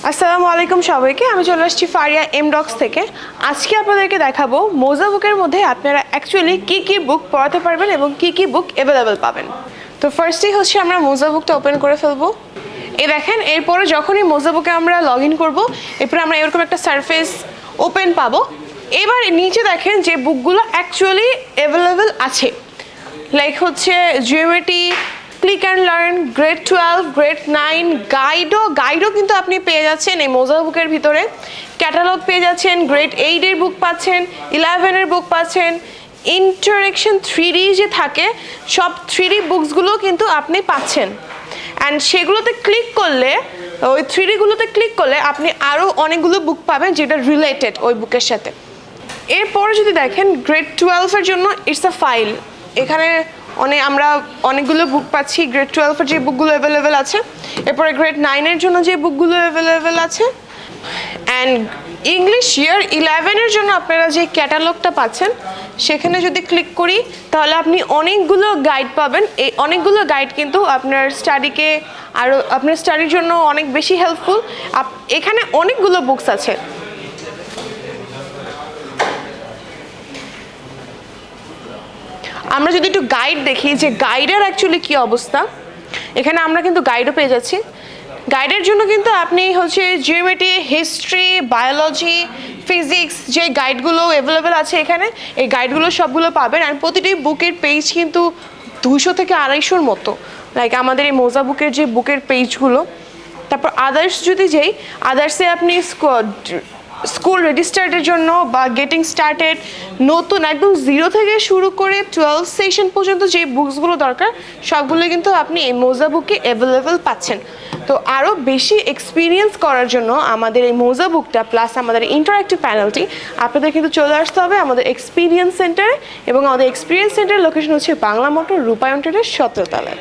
আসসালামু আলাইকুম সবাইকে। আমি চলে আসছি ফারিয়া এমডক্স থেকে। আজকে আপনাদেরকে দেখাবো মোজা বুকের মধ্যে আপনারা অ্যাকচুয়ালি কী বুক পড়াতে পারবেন এবং কী বুক অ্যাভেলেবেল পাবেন। তো ফার্স্টেই হচ্ছে আমরা মোজা বুকটা ওপেন করে ফেলবো। এই দেখেন, এরপরে যখনই মোজা বুকে আমরা লগ ইন করবো, এরপরে আমরা এরকম একটা সারফেস ওপেন পাবো। এবার নিচে দেখেন যে বুকগুলো অ্যাকচুয়ালি অ্যাভেলেবেল আছে, লাইক হচ্ছে geometry, click and learn, grade 12, grade 9, গাইডও কিন্তু আপনি পেয়ে যাচ্ছেন এই মোজা বুকের ভিতরে। ক্যাটালগ পেয়ে যাচ্ছেন, গ্রেড 8-এর বুক পাচ্ছেন, 11-এর বুক পাচ্ছেন। ইন্টারেকশন 3D যে থাকে, সব 3D বুকসগুলো কিন্তু আপনি পাচ্ছেন। অ্যান্ড সেগুলোতে ক্লিক করলে, ওই 3Dগুলোতে ক্লিক করলে আপনি আরও অনেকগুলো বুক পাবেন যেটা রিলেটেড ওই বুকের সাথে। এরপরে যদি দেখেন গ্রেড 12-এর জন্য ইটস আ ফাইল। এখানে আমরা অনেকগুলো বুক পাচ্ছি, গ্রেড 12-এর যে বুকগুলো অ্যাভেলেবেল আছে। এরপরে গ্রেড 9-এর জন্য যে বুকগুলো অ্যাভেলেবেল আছে। অ্যান্ড ইংলিশ ইয়ার 11-এর জন্য আপনারা যে ক্যাটালগটা পাচ্ছেন, সেখানে যদি ক্লিক করি তাহলে আপনি অনেকগুলো গাইড পাবেন। এই অনেকগুলো গাইড কিন্তু আপনার স্টাডিকে আরও আপনার স্টাডির জন্য অনেক বেশি হেল্পফুল। এখানে অনেকগুলো বুকস আছে। আমরা যদি একটু গাইড দেখি যে গাইডের অ্যাকচুয়ালি কী অবস্থা, এখানে আমরা কিন্তু গাইডও পেয়ে যাচ্ছি। গাইডের জন্য কিন্তু আপনি হচ্ছে জিওমেট্রি, হিস্ট্রি, বায়োলজি, ফিজিক্স যে গাইডগুলো অ্যাভেলেবেল আছে এখানে, এই গাইডগুলো সবগুলো পাবেন। আর প্রতিটি বুকের পেজ কিন্তু 200 থেকে 250-র মতো, লাইক আমাদের এই মোজা বুকের যে বুকের পেজগুলো। তারপর আদার্স যদি যাই, আদার্সে আপনি স্কুল রেজিস্টার্ডের জন্য বা গেটিং স্টার্টেড, নতুন একদম 0 থেকে শুরু করে 12 সেশন পর্যন্ত যে বুকসগুলো দরকার সবগুলো কিন্তু আপনি এই মোজা বুকে অ্যাভেলেবেল পাচ্ছেন। তো আরও বেশি এক্সপিরিয়েন্স করার জন্য আমাদের এই মোজা বুকটা প্লাস আমাদের ইন্টারঅ্যাক্টিভ প্যানেলটি আপনাদের কিন্তু চলে আসতে হবে আমাদের এক্সপিরিয়েন্স সেন্টারে। এবং আমাদের এক্সপিরিয়েন্স সেন্টারের লোকেশন হচ্ছে বাংলা মোটর, রূপায়ণ ট্রেডের 17 তলায়।